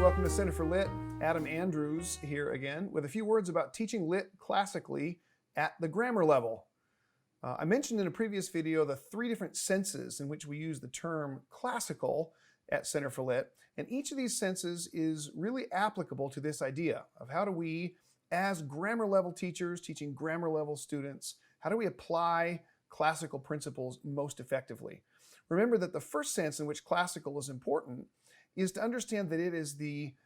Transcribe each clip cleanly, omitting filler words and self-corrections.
welcome to Center for Lit. Adam Andrews here again with a few words about teaching lit classically at the grammar level. I mentioned in a previous video the three different senses in which we use the term classical at Center for Lit, and each of these senses is really applicable to this idea of how do we, as grammar level teachers teaching grammar level students, how do we apply classical principles most effectively? Remember that the first sense in which classical is important is to understand that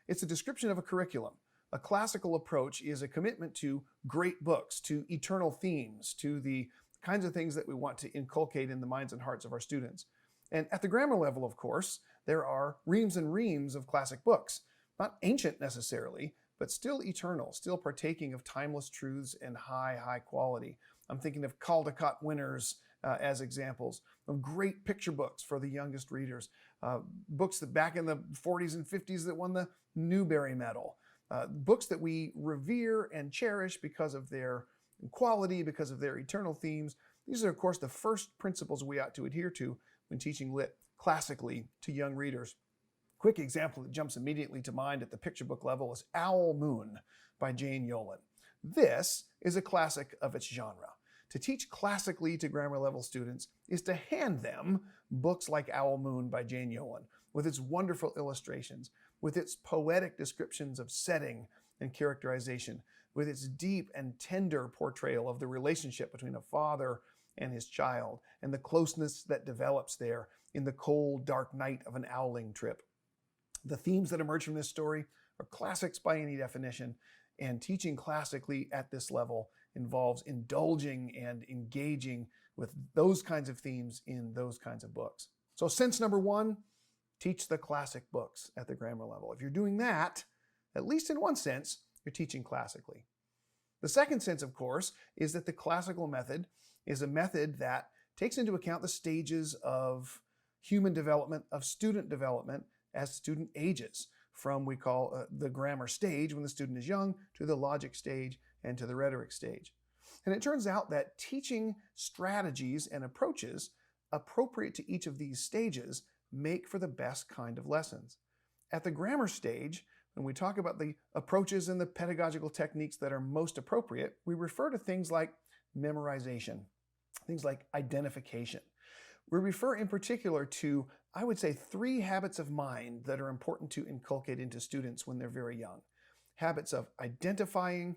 it's a description of a curriculum. A classical approach is a commitment to great books, to eternal themes, to the kinds of things that we want to inculcate in the minds and hearts of our students. And at the grammar level, of course, there are reams and reams of classic books, not ancient necessarily, but still eternal, still partaking of timeless truths and high quality. I'm thinking of Caldecott winners as examples of great picture books for the youngest readers, books that back in the 40s and 50s that won the Newbery Medal, books that we revere and cherish because of their quality, because of their eternal themes. These are, of course, the first principles we ought to adhere to when teaching lit classically to young readers. Quick example that jumps immediately to mind at the picture book level is Owl Moon by Jane Yolen. This is a classic of its genre. To teach classically to grammar level students is to hand them books like Owl Moon by Jane Yolen, with its wonderful illustrations, with its poetic descriptions of setting and characterization, with its deep and tender portrayal of the relationship between a father and his child, and the closeness that develops there in the cold, dark night of an owling trip. The themes that emerge from this story are classics by any definition, and teaching classically at this level involves indulging and engaging with those kinds of themes in those kinds of books. So sense number one, teach the classic books at the grammar level. If you're doing that, at least in one sense, you're teaching classically. The second sense, of course, is that the classical method is a method that takes into account the stages of human development, of student development as student ages, from we call the grammar stage when the student is young, to the logic stage, and to the rhetoric stage. And it turns out that teaching strategies and approaches appropriate to each of these stages make for the best kind of lessons. At the grammar stage, when we talk about the approaches and the pedagogical techniques that are most appropriate, we refer to things like memorization, things like identification. We refer in particular to, I would say, 3 habits of mind that are important to inculcate into students when they're very young. Habits of identifying,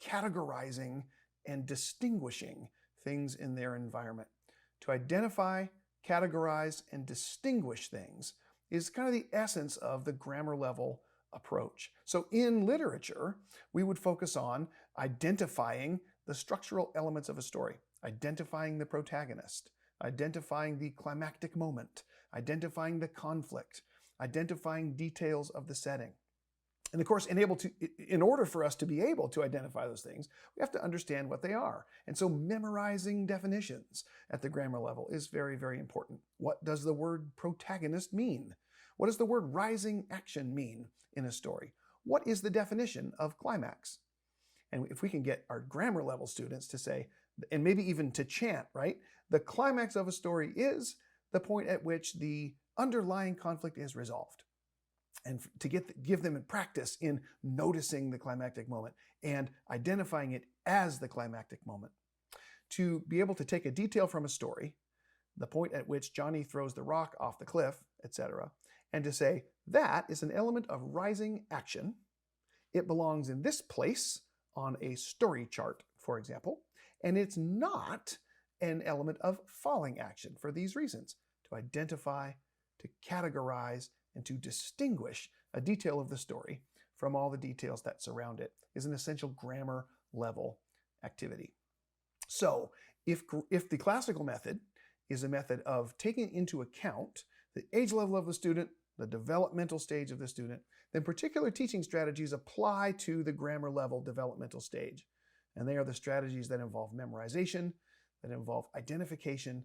categorizing, and distinguishing things in their environment. To identify, categorize, and distinguish things is kind of the essence of the grammar level approach. So in literature, we would focus on identifying the structural elements of a story, identifying the protagonist, identifying the climactic moment, identifying the conflict, identifying details of the setting. And of course, in order for us to be able to identify those things, we have to understand what they are. And so memorizing definitions at the grammar level is very, very important. What does the word protagonist mean? What does the word rising action mean in a story? What is the definition of climax? And if we can get our grammar level students to say, and maybe even to chant, right? The climax of a story is the point at which the underlying conflict is resolved. And to give them in practice in noticing the climactic moment and identifying it as the climactic moment. To be able to take a detail from a story, the point at which Johnny throws the rock off the cliff, etc., and to say, that is an element of rising action. It belongs in this place on a story chart, for example, and it's not an element of falling action for these reasons: to identify, to categorize, and to distinguish a detail of the story from all the details that surround it is an essential grammar level activity. So if the classical method is a method of taking into account the age level of the student, the developmental stage of the student, then particular teaching strategies apply to the grammar level developmental stage. And they are the strategies that involve memorization, that involve identification,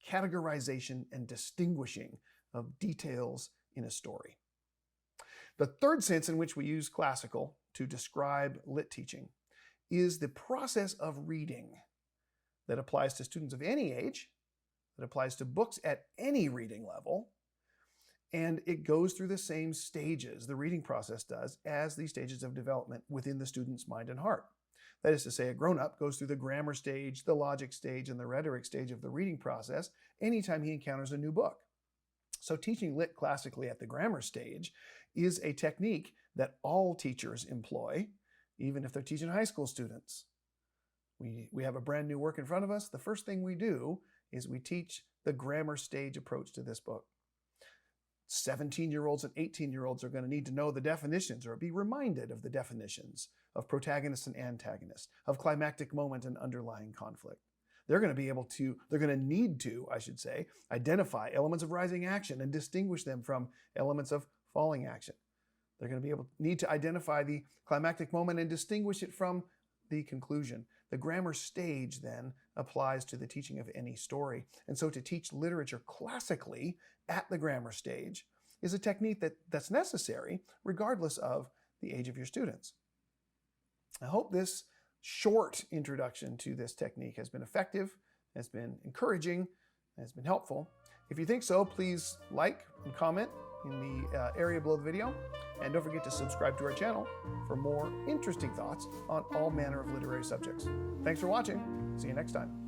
categorization, and distinguishing of details in a story. The third sense in which we use classical to describe lit teaching is the process of reading that applies to students of any age, that applies to books at any reading level, And it goes through the same stages, the reading process does, as the stages of development within the student's mind and heart. That is to say, a grown-up goes through the grammar stage, the logic stage, and the rhetoric stage of the reading process anytime he encounters a new book. So teaching lit classically at the grammar stage is a technique that all teachers employ, even if they're teaching high school students. We have a brand new work in front of us. The first thing we do is we teach the grammar stage approach to this book. 17-year-olds and 18-year-olds are going to need to know the definitions or be reminded of the definitions of protagonist and antagonist, of climactic moment and underlying conflict. They're going to need to, I should say, identify elements of rising action and distinguish them from elements of falling action. They're going to need to identify the climactic moment and distinguish it from the conclusion. The grammar stage then applies to the teaching of any story. And so to teach literature classically at the grammar stage is a technique that's necessary regardless of the age of your students. I hope this short introduction to this technique has been effective, has been encouraging, has been helpful. If you think so, please like and comment in the area below the video. And don't forget to subscribe to our channel for more interesting thoughts on all manner of literary subjects. Thanks for watching. See you next time.